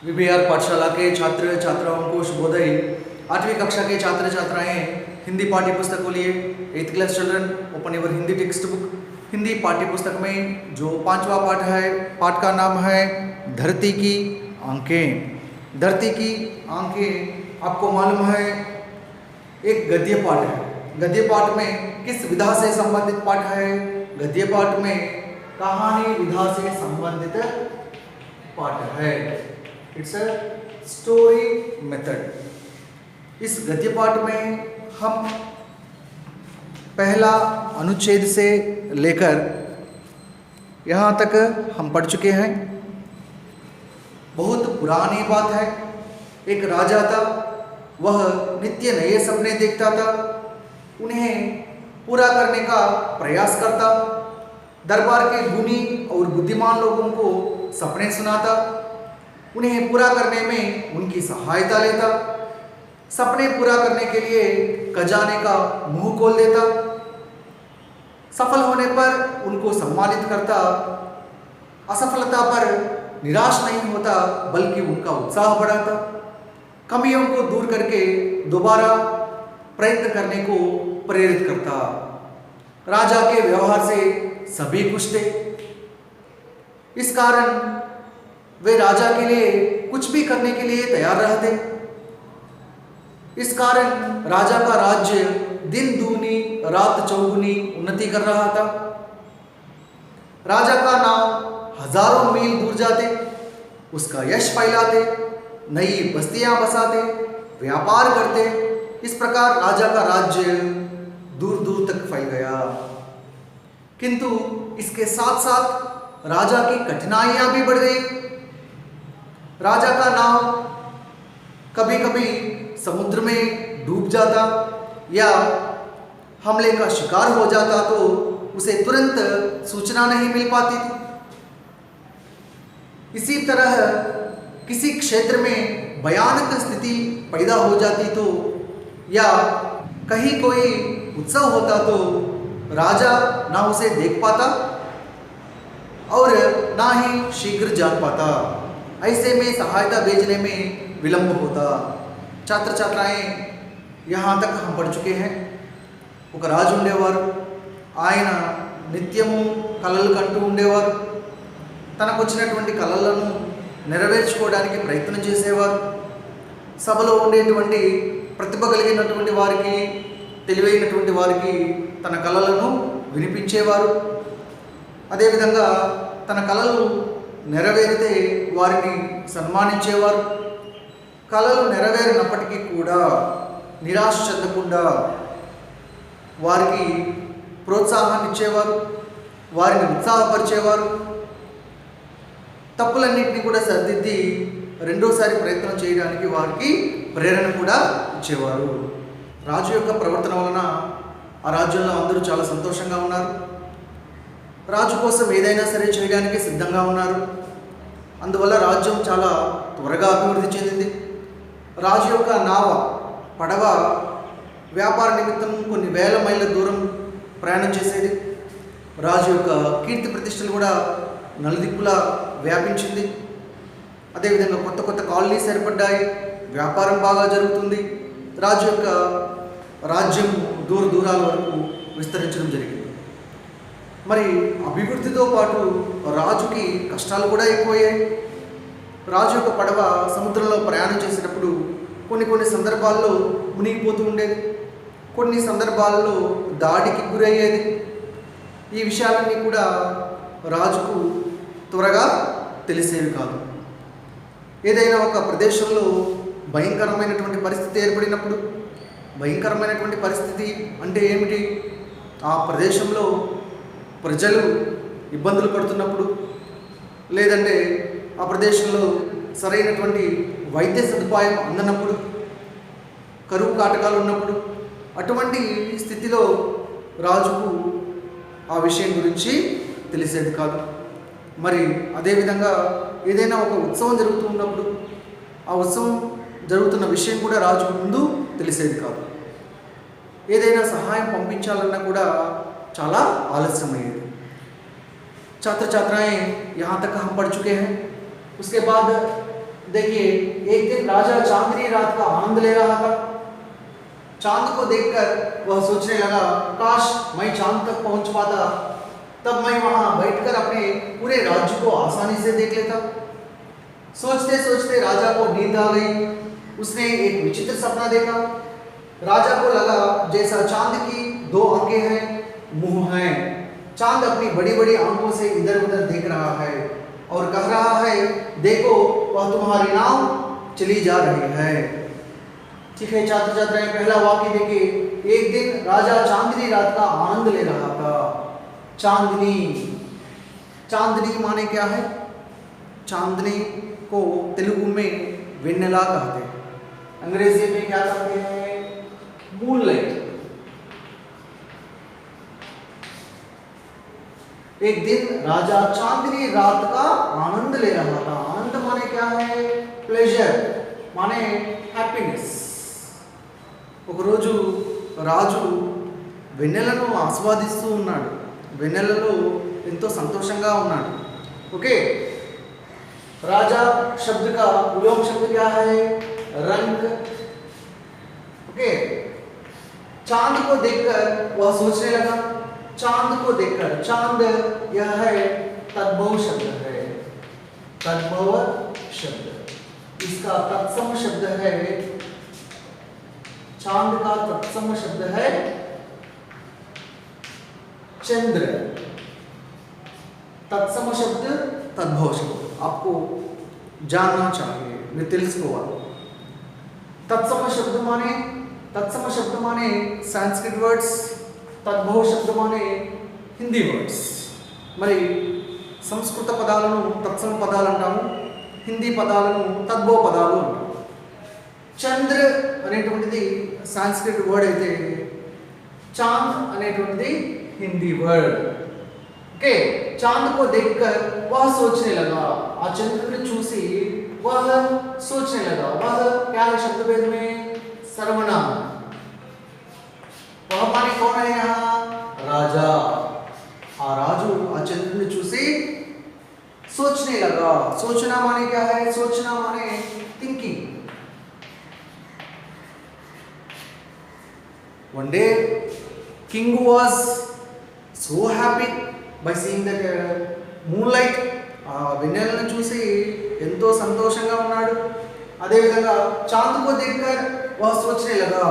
VBR पाठशाला के छात्र छात्राओं को शुभोदय। 8वीं कक्षा के छात्र छात्राएं हिंदी पाठ्य पुस्तक को लिए 8th class children open your Hindi text book. Hindi पाठ्य पुस्तक में जो 5वां पाठ है, पाठ का नाम है धरती की आंखें। धरती की आंखें आपको मालूम है एक गद्य पाठ है। गद्य पाठ में किस विधा से संबंधित पाठ है? गद्य पाठ में कहानी विधा से संबंधित पाठ है। It's a story method. इस गद्य पाठ में हम पहला अनुच्छेद से लेकर यहाँ तक हम पढ़ चुके हैं। बहुत पुरानी बात है। एक राजा था, वह नित्य नए सपने देखता था, उन्हें पूरा करने का प्रयास करता, दरबार के गुणी और बुद्धिमान लोगों को सपने सुनाता, उन्हें पूरा करने में उनकी सहायता लेता, सपने पूरा करने के लिए खजाने का मुंह खोल देता, सफल होने पर उनको सम्मानित करता, असफलता पर निराश नहीं होता बल्कि उनका उत्साह बढ़ाता, कमियों को दूर करके दोबारा प्रयत्न करने को प्रेरित करता। राजा के व्यवहार से सभी खुश थे। इस कारण वे राजा के लिए कुछ भी करने के लिए तैयार रहते। इस कारण राजा का राज्य दिन दूनी रात चौगुनी उन्नति कर रहा था। राजा का नाम हजारों मील दूर जाते, उसका यश फैलाते, नई बस्तियां बसाते, व्यापार करते। इस प्रकार राजा का राज्य दूर दूर तक फैल गया। किंतु इसके साथ साथ राजा की कठिनाइयां भी बढ़ गई। राजा का नाव कभी कभी समुद्र में डूब जाता या हमले का शिकार हो जाता तो उसे तुरंत सूचना नहीं मिल पाती थी। इसी तरह किसी क्षेत्र में भयानक स्थिति पैदा हो जाती तो या कहीं कोई उत्सव होता तो राजा ना उसे देख पाता और ना ही शीघ्र जान पाता। ऐसे में सहायता भेजने में विलंब होता। छात्र छात्राएं यहाँ तक हम पढ़ चुके हैं। ఒక రాజు ఉండేవారు. ఆయన నిత్యము కలలు కంటూ ఉండేవారు. తనకు వచ్చినటువంటి కలలను నెరవేర్చుకోవడానికి ప్రయత్నం చేసేవారు. సభలో ఉండేటువంటి ప్రతిభ కలిగినటువంటి వారికి, తెలివైనటువంటి వారికి తన కలలను వినిపించేవారు. అదేవిధంగా తన కలలు నెరవేరితే వారిని సన్మానించేవారు. కలలు నెరవేరినప్పటికీ కూడా నిరాశ చెందకుండా వారికి ప్రోత్సాహాన్ని ఇచ్చేవారు, వారిని ఉత్సాహపరిచేవారు. తప్పులన్నింటినీ కూడా సరిదిద్ది రెండోసారి ప్రయత్నం చేయడానికి వారికి ప్రేరణ కూడా ఇచ్చేవారు. రాజు యొక్క ప్రవర్తన వలన ఆ రాజ్యంలో అందరూ చాలా సంతోషంగా ఉన్నారు. రాజు కోసం ఏదైనా సరే చేయడానికి సిద్ధంగా ఉన్నారు. అందువల్ల రాజ్యం చాలా త్వరగా అభివృద్ధి చెందింది. రాజు యొక్క నావ, పడవ వ్యాపార నిమిత్తం కొన్ని వేల మైళ్ళ దూరం ప్రయాణం చేసేది. రాజు యొక్క కీర్తి ప్రతిష్టలు కూడా నలుదిక్కులా వ్యాపించింది. అదేవిధంగా కొత్త కొత్త కాలనీస్ ఏర్పడ్డాయి. వ్యాపారం బాగా జరుగుతుంది. రాజు యొక్క రాజ్యం దూర దూరాల వరకు విస్తరించడం జరిగింది. మరి అభివృద్ధితో పాటు రాజుకి కష్టాలు కూడా ఎక్కువయ్యాయి. రాజు యొక్క పడవ సముద్రంలో ప్రయాణం చేసేటప్పుడు కొన్ని సందర్భాల్లో మునిగిపోతూ ఉండేది. కొన్ని సందర్భాల్లో దాడికి గురయ్యేది. ఈ విషయాలన్నీ కూడా రాజుకు త్వరగా తెలిసేవి కాదు. ఏదైనా ఒక ప్రదేశంలో భయంకరమైనటువంటి పరిస్థితి ఏర్పడినప్పుడు, భయంకరమైనటువంటి పరిస్థితి అంటే ఏమిటి? ఆ ప్రదేశంలో ప్రజలు ఇబ్బందులు పడుతున్నప్పుడు, లేదంటే ఆ ప్రదేశంలో సరైనటువంటి వైద్య సదుపాయం అందనప్పుడు, కరువు కాటకాలు ఉన్నప్పుడు, అటువంటి స్థితిలో రాజుకు ఆ విషయం గురించి తెలిసేది కాదు. మరి అదేవిధంగా ఏదైనా ఒక ఉత్సవం జరుగుతూ ఉన్నప్పుడు ఆ ఉత్సవం జరుగుతున్న విషయం కూడా రాజుకు ముందు తెలిసేది కాదు. ఏదైనా సహాయం పంపించాలన్నా కూడా చాలా ఆలస్యమయ్యేది. छात्र छात्राएं यहाँ तक हम पढ़ चुके हैं। उसके बाद देखिए, एक दिन राजा चांदनी रात का आनंद ले रहा था। चांद को देखकर वह सोचने लगा, काश मैं चांद तक पहुंच पाता, तब मैं वहां बैठकर अपने पूरे राज्य को आसानी से देख लेता। सोचते सोचते राजा को नींद आ गई। उसने एक विचित्र सपना देखा। राजा को लगा जैसा चांद की 2 आंखें हैं, मुंह है। चांद अपनी बड़ी बड़ी आंखों से इधर उधर देख रहा है और कह रहा है, देखो वह तुम्हारी नाव चली जा रही है। ठीक है छात्र छात्राएं, पहला वाक्य देखिए। एक दिन राजा चांदनी रात का आनंद ले रहा था। चांदनी, चांदनी माने क्या है? चांदनी को तेलुगु में वेन्नेला कहते हैं, अंग्रेजी में क्या कहते हैं? मूनलाइट। एक दिन राजा चांदनी रात का आनंद ले रहा था। आनंद माने क्या है? प्लेजर माने హ్యాపీనెస్। ఒక రోజు రాజు వెన్నెలను ఆస్వాదిస్తూ ఉన్నాడు। వెన్నెలలో ఎంతో సంతోషంగా ఉన్నాడు। ओके, राजा शब्द का विलोम शब्द क्या है? रंग। ओके, चांद को देखकर वह सोचने लगा। चांद को देखकर, चांद यह है तद्भव शब्द है। तद्भव शब्द, इसका तत्सम शब्द है, चांद का तत्सम शब्द है चंद्र। तत्सम शब्द, तद्भव शब्द आपको जानना चाहिए, मैं తెలుసుకోవాలి। तत्सम शब्द माने, तत्सम शब्द माने संस्कृत वर्ड्स, तद्भव शब्द माने హిందీ వర్డ్స్। మరి సంస్కృత పదాలను తత్సమ పదాలు అంటాము, హిందీ పదాలను తద్భవ పదాలు అంటాము। చంద్ర అనేటువంటిది సంస్కృత వర్డ్ అయితే చాంద్ అనేటువంటిది हिंदी वर्ड। ओके, चांद को देखकर वह सोचने लगा। आ चंद्र ने चूसी वह सोचने लगा। वह क्या है शब्द भेद में? सर्वनाम। वह माने कौन है यहाँ? राजा। आ राजू आ चंद्र ने चूसी सोचने लगा। सोचना माने क्या है? सोचना माने thinking. One day king was so happy by seeing that moonlight. ఆ వెన్నెలను చూసి ఎంతో సంతోషంగా ఉన్నాడు। అదే విధంగా చాంద్ को देखकर वह सोचने लगा।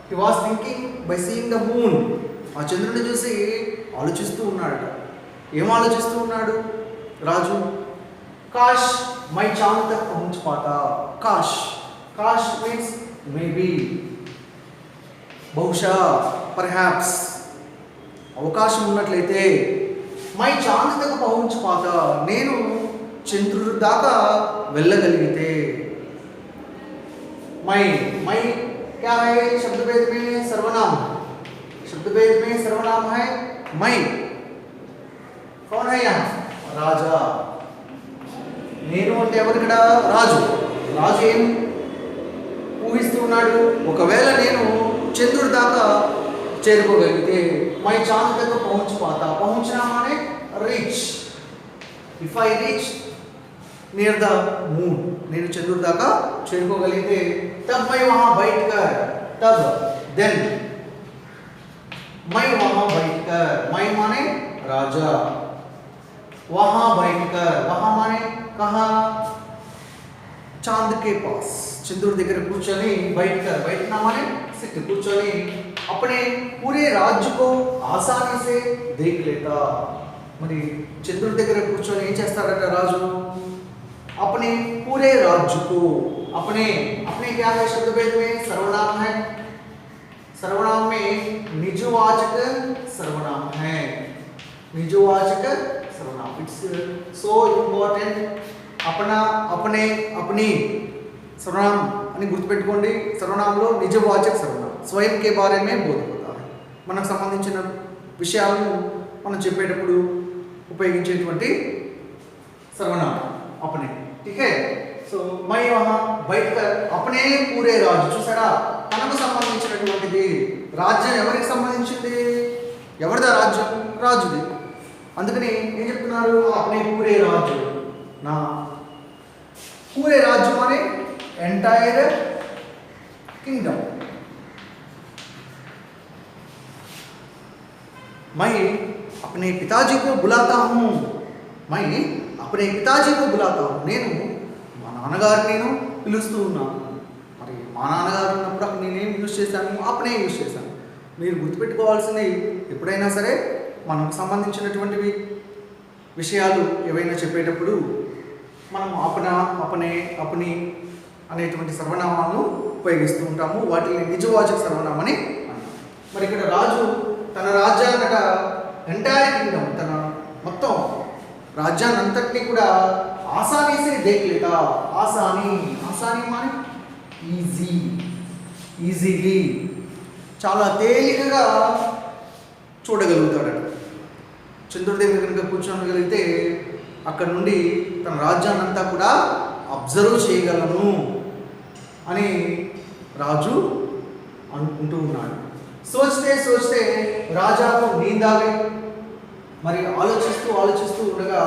he was thinking by seeing the moon. ఆ చంద్రుడిని చూసి ఆలోచిస్తూ ఉన్నాడు। ఏం ఆలోచిస్తూ ఉన్నాడు రాజు? కాష్ మై చాంద్ తక్ పहुंच पाता। కాష్, కాష్ means maybe, బహుశా, పర్హాప్స్, అవకాశం ఉన్నట్లయితే, మై చాంద్ తక్ పहुंच पाता, నేను చంద్రుడి దాకా వెళ్ళగలిగితే। మై, మై क्या है? शब्द भेद में सर्वनाम। शब्द भेद में सर्वनाम है मई। कौन है यहाँ? राजा। నేను అంటే ఎవరు ఇక్కడ? రాజు। రాజు ఏం ఊహిస్తూ ఉన్నాడు? ఒకవేళ నేను చంద్రుడి దాకా చేరుకోగలిగితే, మై చాంద్ తక్ పहुंच पाता। पहुंचना माने reach. If I reach near the moon, నేను చంద్రుడి దాకా చేరుకోగలిగితే, तब मैं वहां बैठकर, तब देन मैं वहां बैठकर, मैं माने राजा, वहां बैठकर, वहां माने कहां? चांद के पास, चंद्रुడి దగ్గర కూర్చొని, बैठकर, बैठना माने सिट, కూర్చొని अपने पूरे राज्य को आसानी से देख लेता। మరి చంద్రుడి దగ్గర కూర్చొని ఏం చేస్తాడట రాజు? अपने पूरे राज्य को, अपने, अपने क्या है शब्द भेद में? सर्वनाम है। सर्वनाम में निजवाचक सर्वनाम है। निजवाचक सर्वनाम, इट्स सो इंपॉर्टेंट। अपना, अपने, अपनी सर्वनाम అని గుర్తుపెట్టుకోండి। సర్వనామంలో నిజవాచక సర్వనామం స్వయం के बारे में బోధపడతా है। మనకు సంబంధించిన విషయాలను మనం చెప్పేటప్పుడు ఉపయోగించేటువంటి సర్వనామం अपने। ठीक है, సో मैं वहां बैठकर अपने पूरे राज्य, చూసారా తనకు సంబంధించినటువంటిది రాజ్యం ఎవరికి సంబంధించింది? ఎవరిదా రాజ్యం? రాజుది। అందుకని ఏం చెప్తున్నారు? अपने पूरे राज्य, నా पूरे राज्य माने एंटायर किंगडम। मैं अपने पिताजी को बुलाता हूँ, मैं अपने पिताजी को बुलाता हूँ, నేను మా నాన్నగారు నేను పిలుస్తూ ఉన్నాను। మరి మా నాన్నగారు ఉన్నప్పుడు అక్కడ నేనేం యూజ్ చేశాను, అప్పుడే యూజ్ చేశాను। మీరు గుర్తుపెట్టుకోవాల్సింది ఎప్పుడైనా సరే మనకు సంబంధించినటువంటివి విషయాలు ఏవైనా చెప్పేటప్పుడు మనం అపన, అపనే, అపని అనేటువంటి సర్వనామాలను ఉపయోగిస్తూ ఉంటాము। వాటిని నిజవాచక సర్వనామని అంటాం। మరి ఇక్కడ రాజు తన రాజ్యాన్నట ఎంటైర్ కింగ్డమ్, తన మొత్తం రాజ్యాన్ని అంతటినీ కూడా ఆసానీసే దేఖ్ లేతా। ఆసానీ మానే ఈజీ, ఈజీలీ, చాలా తేలికగా చూడగలుగుతాడట। చంద్రుడి దగ్గర కనుక కూర్చోగలిగితే అక్కడ నుండి తన రాజ్యాన్ని అంతా కూడా అబ్జర్వ్ చేయగలను అని రాజు అనుకుంటూ ఉన్నాడు। సోచితే సోచితే రాజాకు నీంద్ ఆ గయి। మరి ఆలోచిస్తూ ఉండగా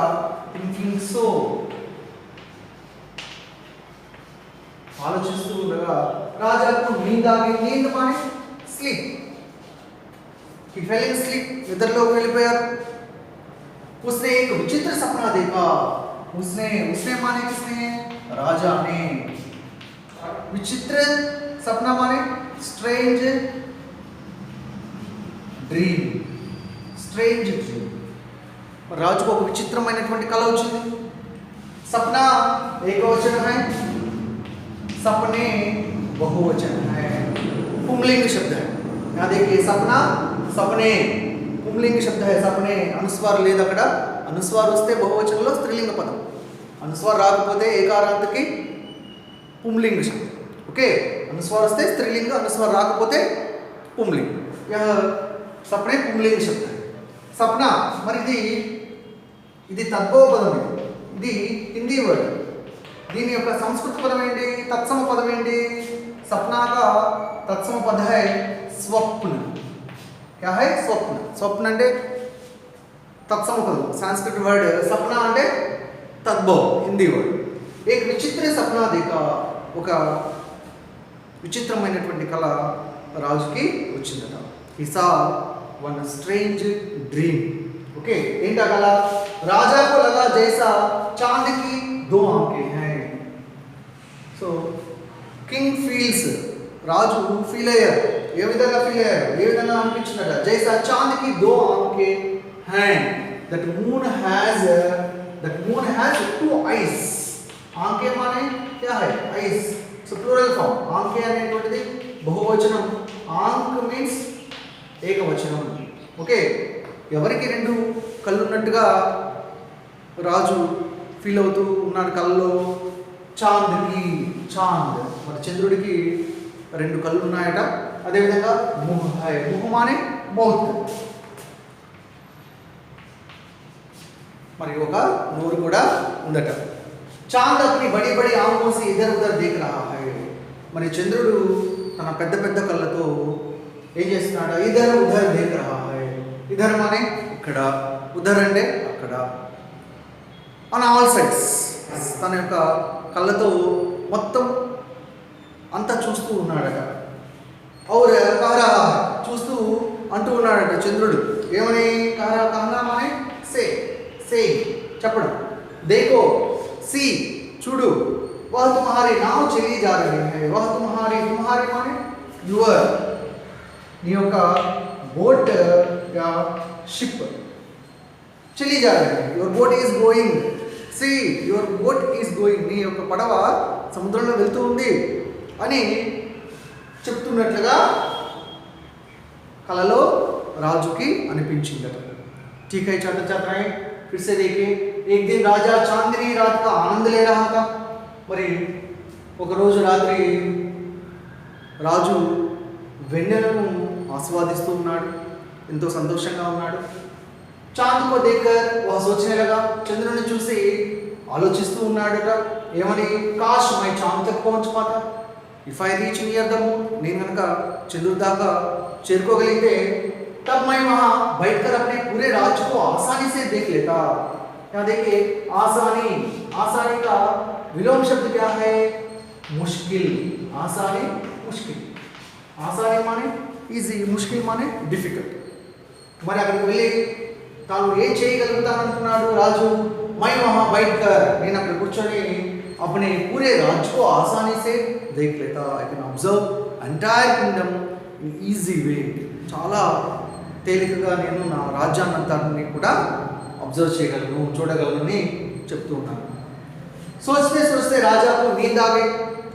ఆలోచిస్తూ ఉండగా రాజాకు నీంద్ ఆ గయి। నీంద్ మానే sleep, he fell in sleep, నిద్రలోకి వెళ్ళిపోయారు। उसने एक विचित्र सपना देखा। उसने माने किसने, राजा ने। विचित्र सपना माने strange dream, strange dream. Raju को ఒక విచిత్రమైనటువంటి కల వచ్చింది। सपना ఏకవచనం है, सपने बहुवचन है, पुंलिंग शब्द है। यहाँ देखिए सपना, सपने पुंलिंग शब्द है। सपने अनुस्वार లేదు అక్కడ, అనుస్వార్ వస్తే బహువచనంలో స్త్రీలింగ పదం, అనుస్వార్ రాకపోతే ఏకారాంతకి పుంలింగ శబ్దం। ఓకే, అనుస్వార్ వస్తే స్త్రీలింగ, అనుస్వార్ రాకపోతే పుంలింగ। యह सपने पुंलिंग शब्द है। सपना మరి ఇది తద్భవ పదం, ఇది హిందీ వర్డ్। దీని యొక్క సంస్కృత పదం ఏంటి, తత్సమ పదం ఏంటి? सपना का तत्सम पद है स्वप्न। क्या है, स्वप्न। स्वप्न అంటే तत्सम पद, संस्कृत वर्ड सपना అంటే तद्भव, हिंदी वर्ड। एक विचित्र सपना देखा, ఒక విచిత్రమైనటువంటి కళ రాజుకి వచ్చిందట। he saw one strange dream। Okay, ఏంటా కళ? राजा को लगा जैसा चांद की दो आंखें हैं। సో కింగ్ ఫీల్స్, రాజు ఫీల్ అయ్యారు। ఏ విధంగా ఫీల్ అయ్యారు, ఏ విధంగా అనిపించినట? జైసా చాంద్ కి దో ఆంఖే హై, that moon has two eyes. ఆంఖే మానే క్యా హై, ఐస్। సో ప్లూరల్ ఫామ్, ఆంఖే అనేటువంటిది బహువచనం, ఆంఖ్ మీన్స్ ఏకవచనం। ఓకే, ఎవరికి రెండు కళ్ళు ఉన్నట్టుగా రాజు ఫీల్ అవుతూ ఉన్నాడు కళ్ళలో? చాంద్కి, చాంద్ మరి చంద్రుడికి రెండు కళ్ళు ఉన్నాయట। అదేవిధంగా ముహ్ హై, ముహ్ మానే మౌత్, మరి ఒక నోరు కూడా ఉందట। చాంద్ అప్ని బడి బడి ఆంఖోं से इधर उधर देख रहा है। మరి చంద్రుడు తన పెద్ద పెద్ద కళ్ళతో ఏం చేస్తున్నాడు? ఇధర్ ఉధర్ దేఖ్ రహా హై। ఇధర్ మానే ఇక్కడ, ఉధర్ అంటే అక్కడ, ఆన్ ఆల్ సైడ్స్, తన యొక్క కళ్ళతో మొత్తం అంతా చూస్తూ ఉన్నాడట। ఔర్ కహరా, చూస్తూ అంటూ ఉన్నాడట చంద్రుడు ఏమని? కహరా, కహనా మానే సే, సే చెప్పడం। దేఖో, సి చూడు, వహ తుమ్హారీ నావ్ చలి జా రహీ హై। వహ తుమ్హారీ, తుమ్హారీ మానే యువర్, నీ యొక్క బోట్ या షిప్ చలి జా రహీ హై। Your boat is going, see your boat is going, నీ యొక్క పడవ సముద్రంలో వెళ్తూ ఉంది అని చెప్తున్నట్లుగా కలలో రాజుకి అనిపించిందట। ठीक है छात्र छात्राएं, फिर से देखिए। एक दिन राजा चांदनी रात का आनंद ले रहा था। మరి ఒక రోజు రాత్రి రాజు వెన్నెలను ఆస్వాదిస్తూ ఉన్నాడు, ఎంతో సంతోషంగా ఉన్నాడు। चांद को देखकर वह सोचने लगा, చంద్రుని చూసి ఆలోచిస్తూ ఉన్నాడట ఏమని? కాష్ మై చాంద్ తక్ పहुंच पाता, if I reach near the moon, నేను కనుక చంద్రుడి దాకా చేరుకోగలిగితే, तब मैं वहां बैठकर अपने पूरे राज्य को आसानी से देख लेता। यहाँ देखिए आसानी, आसानी का विलोम शब्द क्या है? मुश्किल। आसानी मुश्किल, ఆసాని మానే ఈజీ, ముష్కిల్ మానే డిఫికల్ట్. మరి అక్కడికి వెళ్ళి తాను ఏం చేయగలుగుతానంటున్నాడు రాజు? మై వహా बैठकर, నేను అక్కడ కూర్చొని अपने पूरे राज्य को आसानी से देख लेता. I can observe entire kingdom in easy way. చాలా తేలికగా నేను నా రాజ్యాన్నంతాన్ని కూడా అబ్జర్వ్ చేయగలను, చూడగలను అని చెప్తూ ఉన్నాను. సోచతే సోచతే రాజాకు నీంద ఆ గయి.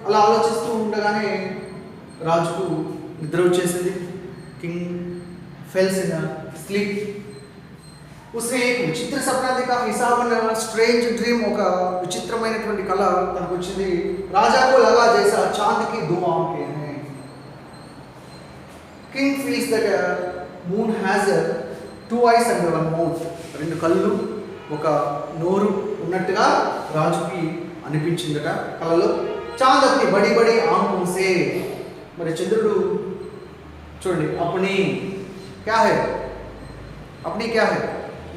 అలా ఆలోచిస్తూ ఉండగానే రాజుకు నిద్ర వచ్చేసింది. King feels in sleep. उसने एक విచిత్ర సపనా देखा. हिसाबन स्ट्रेंज ड्रीम, ఒక విచిత్రమైనటువంటి కళ తనకు వచ్చింది. రాజాకు లగా జైసా చాంద్ కి దో ఆంఖే हैं. King feels that moon has 2 eyes and 1 mouth. రెండు కళ్ళు ఒక నోరు ఉన్నట్టుగా రాజుకి అనిపించిందట కళలో. చాంద్ అప్ని బడి బడి ఆంఖోं से, మరి చంద్రుడు చూడండి अपनी क्या है, अपनी क्या है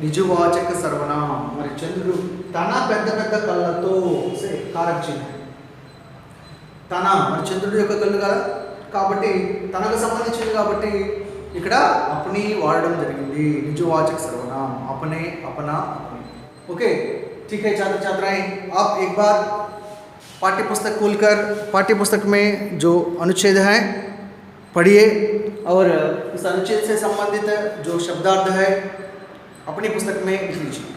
నిజవాచక సర్వనాం. మరి చంద్రుడు తన పెద్ద పెద్ద కళ్ళతో కారక చిహ్నం, తన మరి చంద్రుడు యొక్క కళ్ళు కదా కాబట్టి తనకు సంబంధించింది కాబట్టి ఇక్కడ అప్ని వాడడం జరిగింది. నిజవాచక సర్వనాం अपने, अपना, अपनी. ओके ठीक है छात्र छात्राएं, आप एक बार पाठ्य पुस्तक खोलकर पाठ्य पुस्तक में जो अनुच्छेद हैं पढ़िए और इस अनुच्छेद से संबंधित जो शब्दार्थ है अपनी पुस्तक में लिख लीजिए.